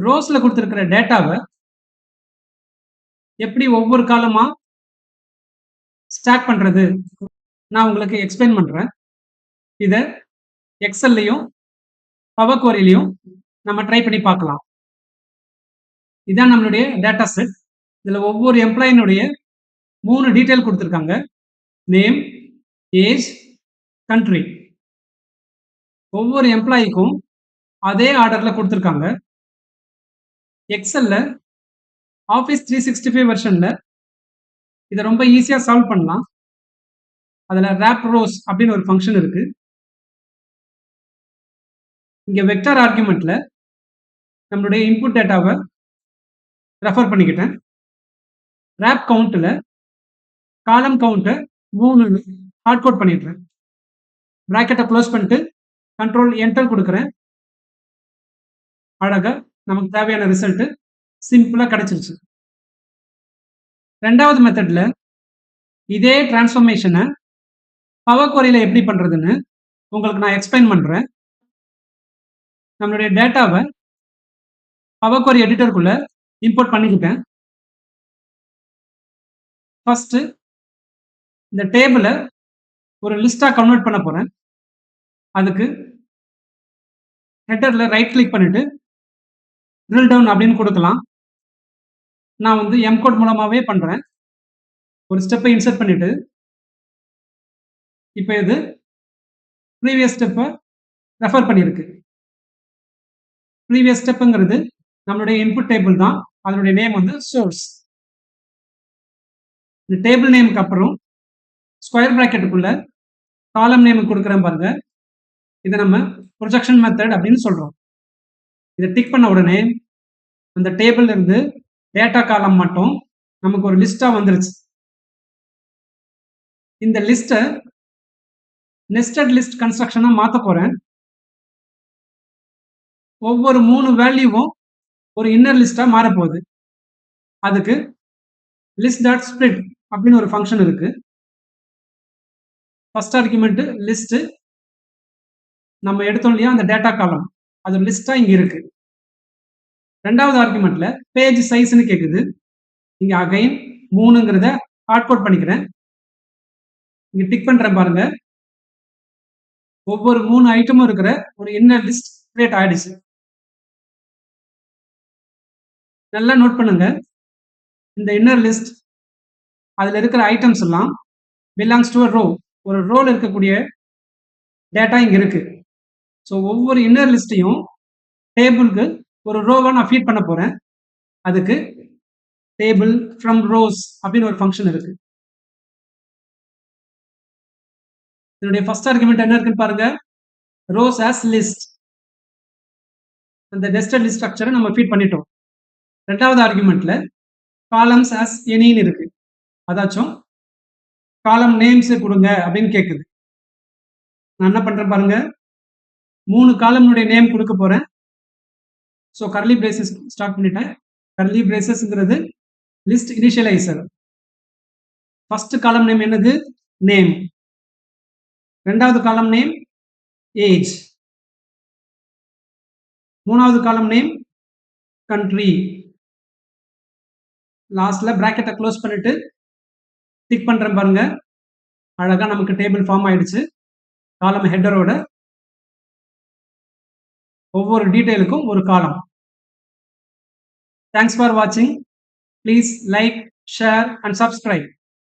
ரோஸ்ல கொடுத்திருக்கிற டேட்டாவை எப்படி ஒவ்வொரு காலமா ஸ்டாக் பண்றது நான் உங்களுக்கு எக்ஸ்பிளைன் பண்றேன். இதை எக்ஸல்லையும் பவர் குவரிலையும் நம்ம ட்ரை பண்ணி பார்க்கலாம். இதான் நம்மளுடைய டேட்டா செட். இதுல ஒவ்வொரு எம்ப்ளாயினுடைய 3 டீட்டெயில் கொடுத்துருக்காங்க. Name, age, country. ஒவ்வொரு எம்ப்ளாயிக்கும் அதே ஆர்டர்ல கொடுத்துருக்காங்க. எக்ஸல்ல ஆஃபீஸ் 365 வெர்ஷன்ல இதை ரொம்ப ஈஸியா சால்வ் பண்ணலாம். அதுல ரேப் ரோஸ் அப்படின்னு ஒரு ஃபங்க்ஷன் இருக்கு. இங்க வெக்டர் ஆர்குமெண்ட்ல நம்மளுடைய இன்புட் டேட்டாவை ரெஃபர் பண்ணிக்கிட்டேன். ரேப் கவுண்ட்ல காலம் கவுண்ட்டை 3 ஹார்ட் கோட் பண்ணிடுறேன். பிராக்கெட்டை க்ளோஸ் பண்ணிட்டு கண்ட்ரோல் என்டர் கொடுக்குறேன். அழகா நமக்கு தேவையான ரிசல்ட் சிம்பிளா கிடைச்சிருச்சு. ரெண்டாவது மெத்தட்ல இதே டிரான்ஸ்ஃபர்மேஷனை பவர் குவரியில எப்படி பண்றதுன்னு உங்களுக்கு நான் எக்ஸ்பிளைன் பண்றேன். நம்மளுடைய டேட்டாவை பவர் குவரி எடிட்டருக்குள்ள இம்போர்ட் பண்ணிக்கிட்டேன். ஃபர்ஸ்ட் இந்த டேபிளை ஒரு லிஸ்டா கன்வெர்ட் பண்ண போறேன். அதுக்கு ஹெட்டர்ல ரைட் கிளிக் பண்ணிட்டு ட்ரில் டவுன் அப்படின்னு கொடுக்கலாம். நான் வந்து எம் கோட் மூலமாவே பண்றேன். ஒரு ஸ்டெப்பை இன்சர்ட் பண்ணிட்டு இப்போ இது ப்ரீவியஸ் ஸ்டெப்பை ரெஃபர் பண்ணியிருக்கு. ப்ரீவியஸ் ஸ்டெப்புங்கிறது நம்மளுடைய இன்புட் டேபிள் தான். அதனுடைய நேம் வந்து சோர்ஸ். இந்த டேபிள் நேமுக்கு அப்புறம் ஸ்கொயர் பிராக்கெட்டுக்குள்ள காலம் நேம் கொடுக்குறேன் பாருங்க. இதை நம்ம ப்ரொஜெக்ஷன் மெத்தட் அப்படின்னு சொல்றோம். இதை டிக் பண்ண உடனே அந்த டேபிள்ல இருந்து டேட்டா காலம் மட்டும் நமக்கு ஒரு லிஸ்டா வந்துருச்சு. இந்த லிஸ்ட்டை நெஸ்டட் லிஸ்ட் கன்ஸ்ட்ரக்ஷனா மாத்த போறேன். ஒவ்வொரு 3 வேல்யூவும் ஒரு இன்னர் லிஸ்டா மாறப்போகுது. அதுக்கு லிஸ்ட் டாட் ஸ்பிளிட் அப்படின்னு ஒரு ஃபங்க்ஷன் இருக்கு. ஃபர்ஸ்ட் ஆர்குமெண்ட் லிஸ்ட், நம்ம எடுத்தோம் இல்லையா அந்த டேட்டா காலம், அது லிஸ்டா இங்க இருக்கு. ரெண்டாவது ஆர்குமெண்ட்ல பேஜ் சைஸ்ன்னு கேக்குது. இங்க அகைன் 3ங்கிறத ஹார்ட் கோட் பண்ணிக்கிறேன். இங்க டிக் பண்றேன் பாருங்க. ஒவ்வொரு 3 ஐட்டமும் இருக்கிற ஒரு இன்னர் லிஸ்ட் கிரியேட் ஆயிடுச்சு. நல்லா நோட் பண்ணுங்க. இந்த இன்னர் லிஸ்ட் அதுல இருக்கிற ஐட்டம்ஸ் எல்லாம் பிலாங்ஸ் டு ரோ. ஒரு ரோல இருக்கக்கூடிய டேட்டா இங்க இருக்கு. ஸோ ஒவ்வொரு இன்னர் லிஸ்டையும் டேபிளுக்கு ஒரு ரோவா நான் ஃபீட் பண்ண போறேன். அதுக்கு டேபிள் ஃப்ரம் ரோஸ் அப்படின்னு ஒரு ஃபங்க்ஷன் இருக்கு. இதனுடைய ஃபர்ஸ்ட் ஆர்குமெண்ட் என்ன இருக்குன்னு பாருங்க. Rose as list. அந்த நெஸ்டட் லிஸ்ட் ஸ்ட்ரக்சரை நம்ம ஃபீட் பண்ணிட்டோம். ரெண்டாவது ஆர்குமெண்ட்ல காலம்ஸ் ஆஸ் எனின்னு இருக்கு. அதாச்சும் காலம் நேம்ஸ் கொடுங்க அப்படின்னு கேட்குது. நான் என்ன பண்றேன் பாருங்க. 3 காலம்னுடைய நேம் கொடுக்க போறேன். ஸோ கர்லி பிரேசஸ் ஸ்டார்ட் பண்ணிட்டேன். கர்லி பிரேசஸ்ங்கிறது list initialiser. First column name என்னது? நேம். ரெண்டாவது காலம் நேம் ஏஜ். மூணாவது காலம் நேம் கண்ட்ரி. லாஸ்ட்ல பிராக்கெட்டை க்ளோஸ் பண்ணிட்டு டிக் பண்றேன் பாருங்க. அழகா நமக்கு டேபிள் ஃபார்ம் ஆயிடுச்சு. காலம் ஹெட்டரோட ஒவ்வொரு டீடைலுக்கும் ஒரு காலம். தேங்க்ஸ் ஃபார் வாட்சிங். Please like, share and subscribe.